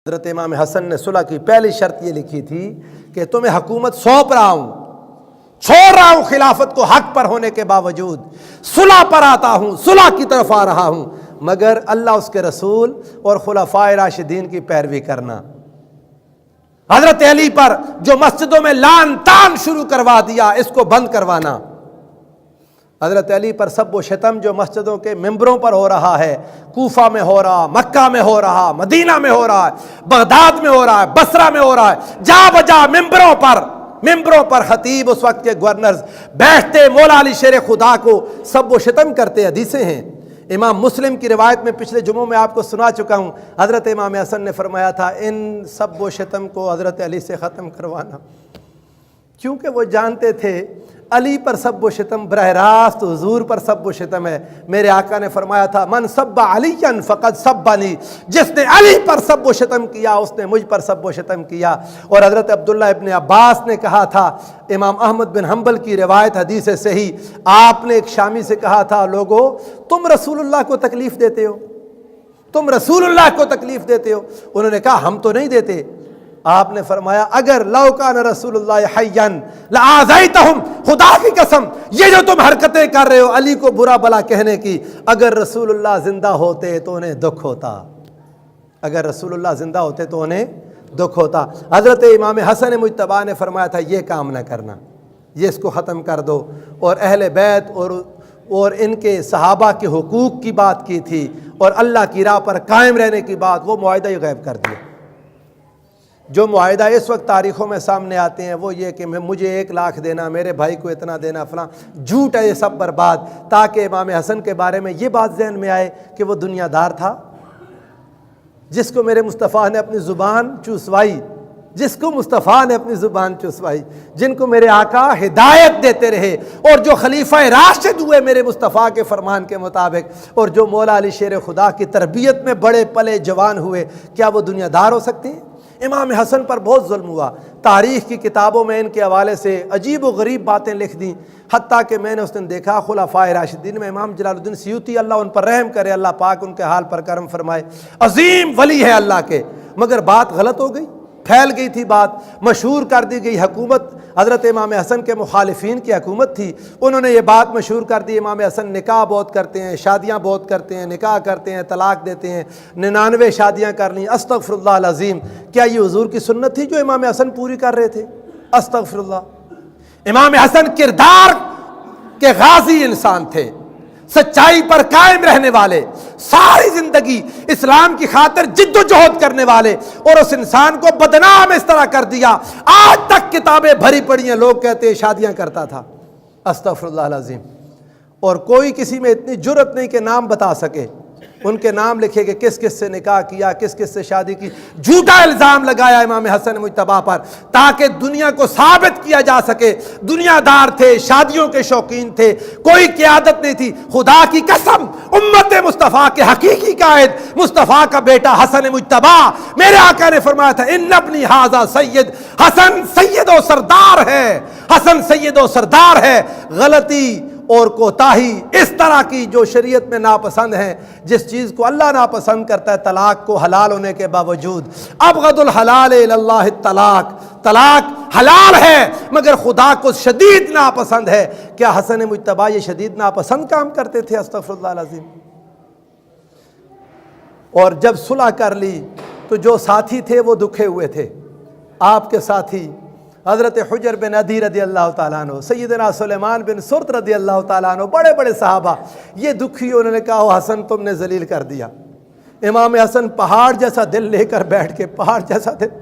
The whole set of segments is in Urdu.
حضرت امام حسن نے صلح کی پہلی شرط یہ لکھی تھی کہ تمہیں حکومت سونپ رہا ہوں، چھوڑ رہا ہوں خلافت کو حق پر ہونے کے باوجود، صلح پر آتا ہوں، صلح کی طرف آ رہا ہوں، مگر اللہ اس کے رسول اور خلفائے راشدین کی پیروی کرنا۔ حضرت علی پر جو مسجدوں میں لعن طعن شروع کروا دیا، اس کو بند کروانا۔ حضرت علی پر سب و شتم جو مسجدوں کے ممبروں پر ہو رہا ہے، کوفہ میں ہو رہا، مکہ میں ہو رہا، مدینہ میں ہو رہا ہے، بغداد میں ہو رہا ہے، بصرہ میں ہو رہا ہے، جا بجا ممبروں پر خطیب اس وقت کے گورنرز بیٹھتے مولا علی شیر خدا کو سب و شتم کرتے۔ حدیثیں ہیں امام مسلم کی روایت میں، پچھلے جمعوں میں آپ کو سنا چکا ہوں، حضرت امام حسن نے فرمایا تھا ان سب و شتم کو حضرت علی سے ختم کروانا، کیونکہ وہ جانتے تھے علی پر سب و شتم براہ راست حضور پر سب و شتم ہے۔ میرے آقا نے فرمایا تھا من سب علیٰ فقد سبنی، جس نے علی پر سب و شتم کیا اس نے مجھ پر سب و شتم کیا۔ اور حضرت عبداللہ ابن عباس نے کہا تھا، امام احمد بن حنبل کی روایت حدیث صحیح، آپ نے ایک شامی سے کہا تھا لوگو تم رسول اللہ کو تکلیف دیتے ہو، تم رسول اللہ کو تکلیف دیتے ہو۔ انہوں نے کہا ہم تو نہیں دیتے۔ آپ نے فرمایا اگر لو کان رسول اللہ حیا لآذیتہم، خدا کی قسم یہ جو تم حرکتیں کر رہے ہو علی کو برا بلا کہنے کی، اگر رسول اللہ زندہ ہوتے تو انہیں دکھ ہوتا، اگر رسول اللہ زندہ ہوتے تو انہیں دکھ ہوتا۔ حضرت امام حسن مجتبیٰ نے فرمایا تھا یہ کام نہ کرنا، یہ اس کو ختم کر دو، اور اہل بیت اور ان کے صحابہ کے حقوق کی بات کی تھی، اور اللہ کی راہ پر قائم رہنے کی بات، وہ معاہدہ ہی غائب کر دیا۔ جو معاہدہ اس وقت تاریخوں میں سامنے آتے ہیں وہ یہ کہ مجھے 1 لاکھ دینا، میرے بھائی کو اتنا دینا، فلاں، جھوٹ ہے یہ سب برباد، تاکہ امام حسن کے بارے میں یہ بات ذہن میں آئے کہ وہ دنیا دار تھا جس کو میرے مصطفیٰ نے اپنی زبان چوسوائی، جس کو مصطفیٰ نے اپنی زبان چوسوائی، جن کو میرے آقا ہدایت دیتے رہے، اور جو خلیفہ راشد ہوئے میرے مصطفیٰ کے فرمان کے مطابق، اور جو مولا علی شیر خدا کی تربیت میں بڑے پلے جوان ہوئے، کیا وہ دنیا دار ہو سکتے ہیں؟ امام حسن پر بہت ظلم ہوا، تاریخ کی کتابوں میں ان کے حوالے سے عجیب و غریب باتیں لکھ دیں، حتیٰ کہ میں نے اس دن دیکھا خلفائے راشدین میں امام جلال الدین سیوطی، اللہ ان پر رحم کرے، اللہ پاک ان کے حال پر کرم فرمائے، عظیم ولی ہے اللہ کے، مگر بات غلط ہو گئی، پھیل گئی تھی بات، مشہور کر دی گئی، حکومت حضرت امام حسن کے مخالفین کی حکومت تھی، انہوں نے یہ بات مشہور کر دی امام حسن نکاح بہت کرتے ہیں، شادیاں بہت کرتے ہیں، نکاح کرتے ہیں، طلاق دیتے ہیں، 99 شادیاں کر لیں، استغفر اللہ العظیم۔ کیا یہ حضور کی سنت تھی جو امام حسن پوری کر رہے تھے؟ استغفر اللہ۔ امام حسن کردار کے غازی انسان تھے، سچائی پر قائم رہنے والے، ساری زندگی اسلام کی خاطر جد و جہد کرنے والے، اور اس انسان کو بدنام اس طرح کر دیا، آج تک کتابیں بھری پڑی ہیں، لوگ کہتے ہیں شادیاں کرتا تھا، استغفر اللہ العظیم، اور کوئی کسی میں اتنی جرأت نہیں کہ نام بتا سکے، ان کے نام لکھے کہ کس کس سے نکاح کیا، کس کس سے شادی کی، جھوٹا الزام لگایا امام حسن مجتبیٰ پر تاکہ دنیا کو ثابت کیا جا سکے دنیا دار تھے، شادیوں کے شوقین تھے، کوئی قیادت نہیں تھی۔ خدا کی قسم امت مصطفیٰ کے حقیقی قائد مصطفیٰ کا بیٹا حسن مجتبیٰ، میرے آقا نے فرمایا تھا ان ابنی ھذا سید، حسن سید و سردار ہے، حسن سید و سردار ہے۔ غلطی اور کوتاہی اس طرح کی جو شریعت میں ناپسند ہیں، جس چیز کو اللہ ناپسند کرتا ہے، طلاق کو حلال ہونے کے باوجود، ابغض الحلال الی اللہ الطلاق، طلاق حلال ہے مگر خدا کو شدید ناپسند ہے۔ کیا حسن مجتبیٰ یہ شدید ناپسند کام کرتے تھے؟ استغفر اللہ العظیم۔ اور جب صلح کر لی تو جو ساتھی تھے وہ دکھے ہوئے تھے، آپ کے ساتھی حضرت حجر بن عدی رضی اللہ تعالیٰ عنہ، سیدنا سلیمان بن سرد رضی اللہ تعالیٰ عنہ، بڑے بڑے صحابہ، یہ دکھی، انہوں نے کہا حسن تم نے ذلیل کر دیا۔ امام حسن پہاڑ جیسا دل لے کر بیٹھ کے، پہاڑ جیسا دل،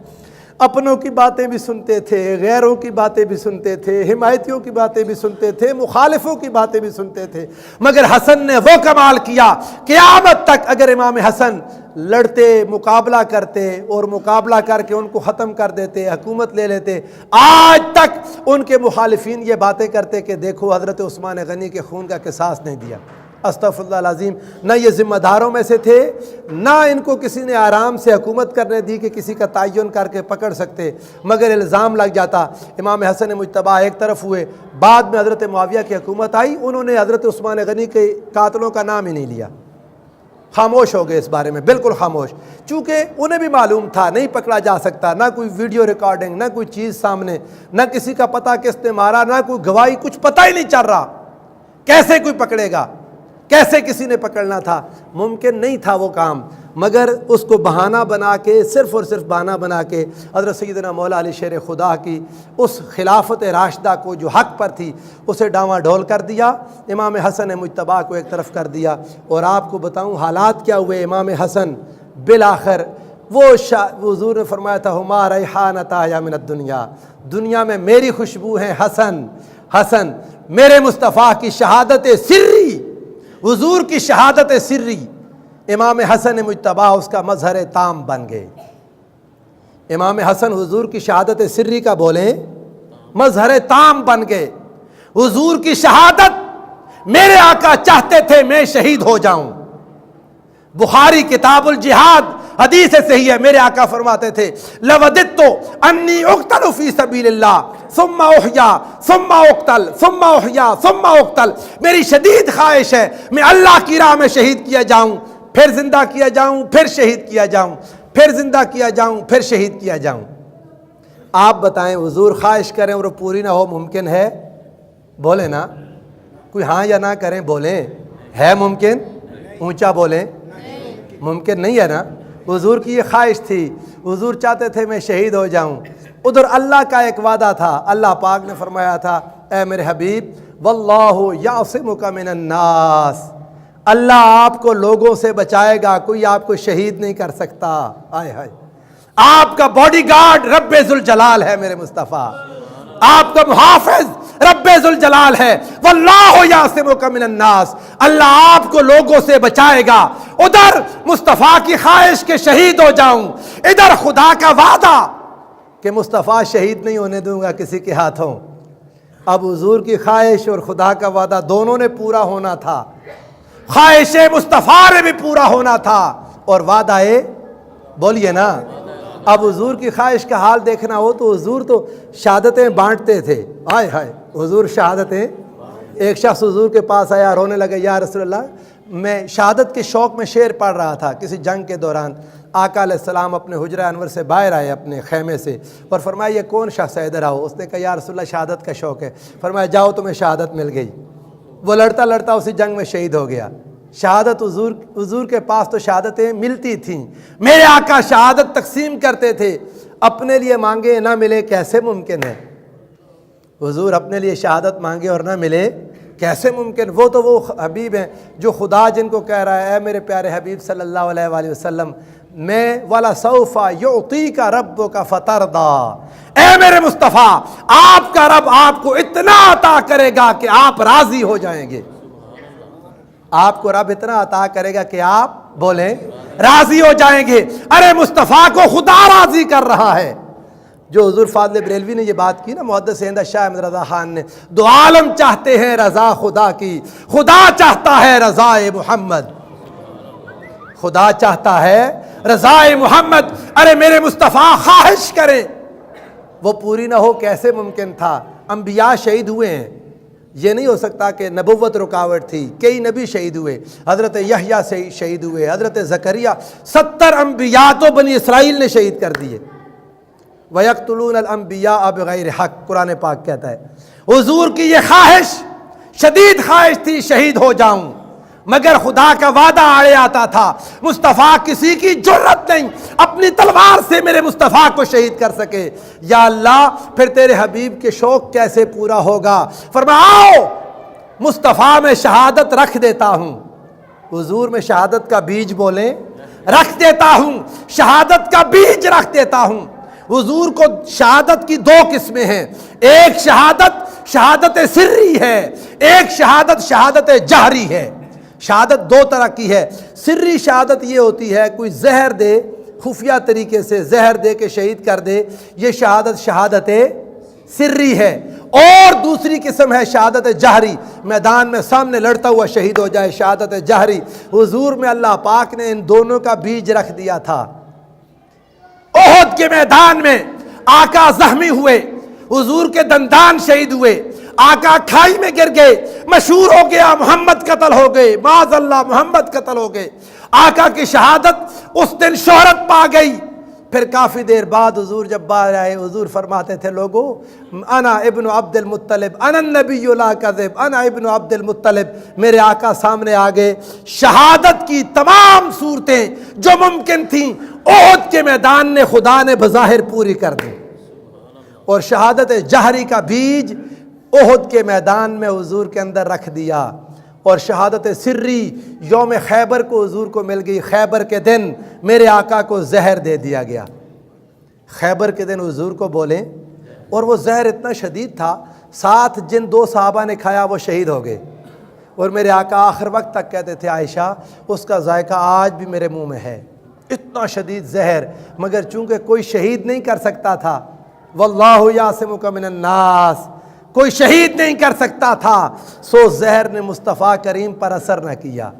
اپنوں کی باتیں بھی سنتے تھے، غیروں کی باتیں بھی سنتے تھے، حمایتیوں کی باتیں بھی سنتے تھے، مخالفوں کی باتیں بھی سنتے تھے، مگر حسن نے وہ کمال کیا، قیامت تک اگر امام حسن لڑتے، مقابلہ کرتے اور مقابلہ کر کے ان کو ختم کر دیتے، حکومت لے لیتے، آج تک ان کے مخالفین یہ باتیں کرتے کہ دیکھو حضرت عثمان غنی کے خون کا قصاص نہیں دیا۔ استغفر اللہ العظیم۔ نہ یہ ذمہ داروں میں سے تھے، نہ ان کو کسی نے آرام سے حکومت کرنے دی کہ کسی کا تعین کر کے پکڑ سکتے، مگر الزام لگ جاتا۔ امام حسن مجتبیٰ ایک طرف ہوئے، بعد میں حضرت معاویہ کی حکومت آئی، انہوں نے حضرت عثمان غنی کے قاتلوں کا نام ہی نہیں لیا، خاموش ہو گئے اس بارے میں، بالکل خاموش، چونکہ انہیں بھی معلوم تھا نہیں پکڑا جا سکتا، نہ کوئی ویڈیو ریکارڈنگ، نہ کوئی چیز سامنے، نہ کسی کا پتہ کس نے مارا، نہ کوئی گواہی، کچھ پتہ ہی نہیں چل رہا، کیسے کوئی پکڑے گا، کیسے کسی نے پکڑنا تھا، ممکن نہیں تھا وہ کام، مگر اس کو بہانہ بنا کے، صرف اور صرف بہانہ بنا کے حضرت سیدنا مولا علی شیر خدا کی اس خلافت راشدہ کو جو حق پر تھی اسے ڈاواں ڈول کر دیا، امام حسن مجتبیٰ کو ایک طرف کر دیا۔ اور آپ کو بتاؤں حالات کیا ہوئے، امام حسن بالآخر وہ حضور نے فرمایا تھا ہما ریحانتا یا من الدنیا، دنیا میں میری خوشبو ہے حسن، حسن میرے مصطفیٰ کی شہادت سری، حضور کی شہادت سری، امام حسن مجتبیٰ اس کا مظہر تام بن گئے۔ امام حسن حضور کی شہادت سری کا بولیں مظہر تام بن گئے۔ حضور کی شہادت میرے آقا چاہتے تھے میں شہید ہو جاؤں، بخاری کتاب الجہاد حدیث صحیح ہے، میرے آقا فرماتے تھے لوددت انی اقتل فی سبیل اللہ ثم احیا ثم اقتل ثم احیا ثم اقتل، میری شدید خواہش ہے میں اللہ کی راہ میں شہید کیا جاؤں، پھر زندہ کیا جاؤں، پھر شہید کیا جاؤں، پھر زندہ کیا جاؤں، پھر شہید کیا جاؤں۔ آپ بتائیں حضور خواہش کریں اور وہ پوری نہ ہو، ممکن ہے؟ بولیں نا، کوئی ہاں یا نہ کریں، بولیں ہے ممکن؟ اونچا بولیں، ممکن نہیں ہے نا۔ حضور کی یہ خواہش تھی، حضور چاہتے تھے میں شہید ہو جاؤں۔ ادھر اللہ کا ایک وعدہ تھا، اللہ پاک نے فرمایا تھا اے میرے حبیب واللہ یعصمک من الناس، اللہ آپ کو لوگوں سے بچائے گا، کوئی آپ کو شہید نہیں کر سکتا۔ آئے ہائے، آپ کا باڈی گارڈ رب ذوالجلال ہے میرے مصطفیٰ، آپ کا محافظ رب ذوالجلال ہے، واللہ یعصمک من الناس، اللہ آپ کو لوگوں سے بچائے گا۔ ادھر مصطفیٰ کی خواہش کہ شہید ہو جاؤں، ادھر خدا کا وعدہ کہ مصطفیٰ شہید نہیں ہونے دوں گا کسی کے ہاتھوں۔ اب حضور کی خواہش اور خدا کا وعدہ دونوں نے پورا ہونا تھا، خواہش مصطفیٰ نے بھی پورا ہونا تھا اور وعدہ بولیے نا۔ اب حضور کی خواہش کا حال دیکھنا ہو تو حضور تو شہادتیں بانٹتے تھے، ہائے ہائے حضور شہادتیں۔ ایک شخص حضور کے پاس آیا، رونے لگا یا رسول اللہ میں شہادت کے شوق میں شعر پڑھ رہا تھا کسی جنگ کے دوران۔ آقا علیہ السلام اپنے حجرہ انور سے باہر آئے اپنے خیمے سے اور فرمایا یہ کون شخص ہے ادھر آؤ۔ اس نے کہا یا رسول اللہ شہادت کا شوق ہے۔ فرمایا جاؤ تمہیں شہادت مل گئی۔ وہ لڑتا لڑتا اسی جنگ میں شہید ہو گیا۔ شہادت حضور کے پاس تو شہادتیں ملتی تھیں، میرے آقا شہادت تقسیم کرتے تھے، اپنے لیے مانگے نہ ملے کیسے ممکن ہے؟ حضور اپنے لیے شہادت مانگے اور نہ ملے کیسے ممکن؟ وہ تو وہ حبیب ہیں جو خدا جن کو کہہ رہا ہے اے میرے پیارے حبیب صلی اللہ علیہ وآلہ وسلم میں وَلَسَوْفَ يُعْطِيكَ رَبُّكَ فَتَرْضَىٰ، اے میرے مصطفیٰ آپ کا رب آپ کو اتنا عطا کرے گا کہ آپ راضی ہو جائیں گے۔ آپ کو رب اتنا عطا کرے گا کہ آپ بولیں راضی ہو جائیں گے۔ ارے مصطفیٰ کو خدا راضی کر رہا ہے۔ جو حضور فاضل بریلوی نے یہ بات کی نا، محدث ہند شاہ احمد رضا خان نے، دو عالم چاہتے ہیں رضا خدا کی، خدا چاہتا ہے رضا محمد، خدا چاہتا ہے رضا محمد۔ ارے میرے مصطفیٰ خواہش کریں وہ پوری نہ ہو کیسے ممکن تھا؟ انبیاء شہید ہوئے ہیں، یہ نہیں ہو سکتا کہ نبوت رکاوٹ تھی، کئی نبی شہید ہوئے، حضرت یحییٰ سے شہید ہوئے، حضرت زکریا، 70 انبیاء تو بنی اسرائیل نے شہید کر دیے۔ وَيَقْتُلُونَ الْأَنْبِيَاءَ بِغَيْرِ حق، قرآن پاک کہتا ہے۔ حضور کی یہ خواہش شدید خواہش تھی شہید ہو جاؤں، مگر خدا کا وعدہ آڑے آتا تھا، مصطفیٰ کسی کی جرت نہیں اپنی تلوار سے میرے مصطفیٰ کو شہید کر سکے۔ یا اللہ پھر تیرے حبیب کے شوق کیسے پورا ہوگا؟ فرمایا آؤ مصطفیٰ میں شہادت رکھ دیتا ہوں، حضور میں شہادت کا بیج بولیں رکھ دیتا ہوں، شہادت کا بیج رکھ دیتا ہوں۔ حضور کو شہادت کی 2 قسمیں ہیں، ایک شہادت شہادت سری ہے، ایک شہادت شہادت جہری ہے۔ شہادت 2 طرح کی ہے۔ سری شہادت یہ ہوتی ہے کوئی زہر دے، خفیہ طریقے سے زہر دے کے شہید کر دے، یہ شہادت شہادت سری ہے۔ اور دوسری قسم ہے شہادت جہری، میدان میں سامنے لڑتا ہوا شہید ہو جائے، شہادت جہری۔ حضور میں اللہ پاک نے ان دونوں کا بیج رکھ دیا تھا۔ احد کے میدان میں آقا زخمی ہوئے، حضور کے دندان شہید ہوئے، آقا کھائی میں گر گئے، مشہور ہو گیا محمد قتل ہو گئے، معاذ اللہ محمد قتل ہو گئے۔ آقا کی شہادت اس دن شہرت پا گئی۔ پھر کافی دیر بعد حضور جب باہر آئے، حضور فرماتے تھے لوگو انا ابن عبد المطلب انا النبی لا کذب انا ابن عبد المطلب۔ میرے آقا سامنے آ گئے، شہادت کی تمام صورتیں جو ممکن تھیں احد کے میدان نے خدا نے بظاہر پوری کر دی، اور شہادت جہری کا بیج احد کے میدان میں حضور کے اندر رکھ دیا، اور شہادت سری یوم خیبر کو حضور کو مل گئی۔ خیبر کے دن میرے آقا کو زہر دے دیا گیا، خیبر کے دن حضور کو بولیں، اور وہ زہر اتنا شدید تھا، ساتھ جن 2 صحابہ نے کھایا وہ شہید ہو گئے، اور میرے آقا آخر وقت تک کہتے تھے عائشہ اس کا ذائقہ آج بھی میرے منہ میں ہے، اتنا شدید زہر، مگر چونکہ کوئی شہید نہیں کر سکتا تھا، واللہ یعصمک من الناس، کوئی شہید نہیں کر سکتا تھا، سو زہر نے مصطفیٰ کریم پر اثر نہ کیا۔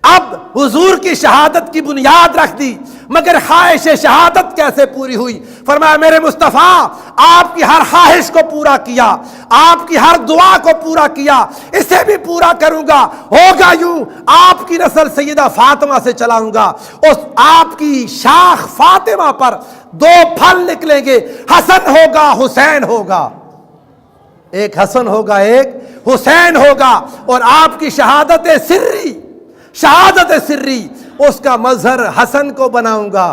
اب حضور کی شہادت کی بنیاد رکھ دی، مگر خواہش شہادت کیسے پوری ہوئی؟ فرمایا میرے مصطفیٰ آپ کی ہر خواہش کو پورا کیا، آپ کی ہر دعا کو پورا کیا، اسے بھی پورا کروں گا، ہوگا یوں آپ کی نسل سیدہ فاطمہ سے چلاؤں گا، اس آپ کی شاخ فاطمہ پر 2 پھل نکلیں گے، حسن ہوگا حسین ہوگا، ایک حسن ہوگا ایک حسین ہوگا، اور آپ کی شہادت سری اس کا مظہر حسن کو بناؤں گا،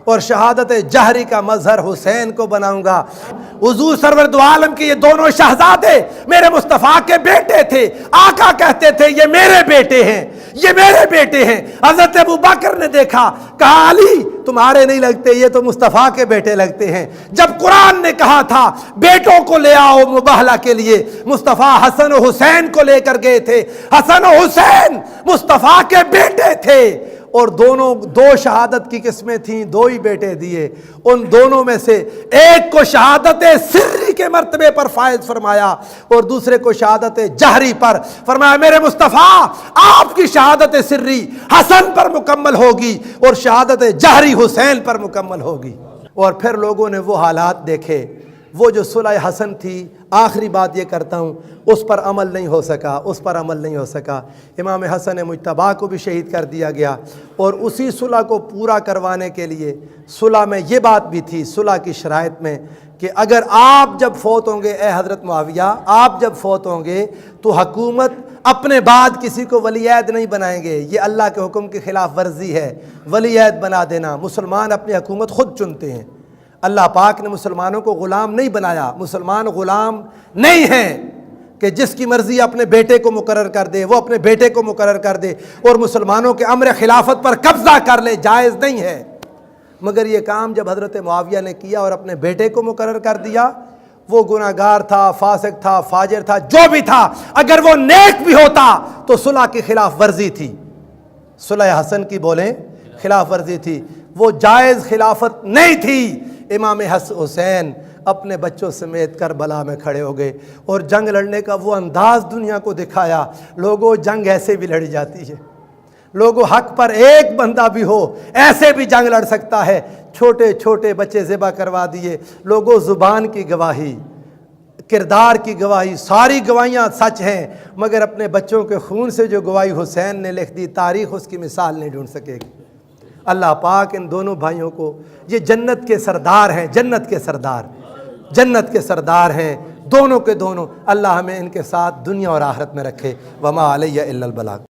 اور شہادت جہری کا مظہر حسین کو بناؤں گا۔ حضور سرور دو عالم کے یہ دونوں شہزادے میرے مصطفیٰ کے بیٹے تھے، آقا کہتے تھے یہ میرے بیٹے ہیں، یہ میرے بیٹے ہیں۔ حضرت ابوبکر نے دیکھا، کہا علی تمہارے نہیں لگتے، یہ تو مصطفیٰ کے بیٹے لگتے ہیں۔ جب قرآن نے کہا تھا بیٹوں کو لے آؤ مباہلہ کے لیے، مصطفیٰ حسن و حسین کو لے کر گئے تھے، حسن و حسین مصطفیٰ کے بیٹے تھے، اور دونوں 2 شہادت کی قسمیں تھیں، 2 ہی بیٹے دیے، ان دونوں میں سے ایک کو شہادت سری کے مرتبے پر فائز فرمایا، اور دوسرے کو شہادت جہری پر۔ فرمایا میرے مصطفیٰ آپ کی شہادت سری حسن پر مکمل ہوگی، اور شہادت جہری حسین پر مکمل ہوگی۔ اور پھر لوگوں نے وہ حالات دیکھے، وہ جو صلح حسن تھی، آخری بات یہ کرتا ہوں، اس پر عمل نہیں ہو سکا، امام حسن مجتبیٰ کو بھی شہید کر دیا گیا، اور اسی صلح کو پورا کروانے کے لیے صلح میں یہ بات بھی تھی، صلح کی شرائط میں، کہ اگر آپ جب فوت ہوں گے اے حضرت معاویہ، آپ جب فوت ہوں گے تو حکومت اپنے بعد کسی کو ولی عہد نہیں بنائیں گے، یہ اللہ کے حکم کی خلاف ورزی ہے، ولی عہد بنا دینا۔ مسلمان اپنی حکومت خود چنتے ہیں، اللہ پاک نے مسلمانوں کو غلام نہیں بنایا، مسلمان غلام نہیں ہیں کہ جس کی مرضی اپنے بیٹے کو مقرر کر دے، وہ اپنے بیٹے کو مقرر کر دے اور مسلمانوں کے امر خلافت پر قبضہ کر لے، جائز نہیں ہے۔ مگر یہ کام جب حضرت معاویہ نے کیا اور اپنے بیٹے کو مقرر کر دیا، وہ گناہگار تھا، فاسق تھا، فاجر تھا، جو بھی تھا، اگر وہ نیک بھی ہوتا تو صلح کی خلاف ورزی تھی، صلح حسن کی بولیں خلاف ورزی تھی، وہ جائز خلافت نہیں تھی۔ امام حسین اپنے بچوں سمیت کربلا میں کھڑے ہو گئے، اور جنگ لڑنے کا وہ انداز دنیا کو دکھایا۔ لوگوں جنگ ایسے بھی لڑی جاتی ہے، لوگوں حق پر ایک بندہ بھی ہو ایسے بھی جنگ لڑ سکتا ہے۔ چھوٹے چھوٹے بچے ذبح کروا دیے، لوگوں زبان کی گواہی، کردار کی گواہی، ساری گواہیاں سچ ہیں، مگر اپنے بچوں کے خون سے جو گواہی حسین نے لکھ دی، تاریخ اس کی مثال نہیں ڈھونڈ سکے گی۔ اللہ پاک ان دونوں بھائیوں کو، یہ جنت کے سردار ہیں، جنت کے سردار ہیں دونوں کے دونوں، اللہ ہمیں ان کے ساتھ دنیا اور آخرت میں رکھے۔ وما علیہ الا البلاغ۔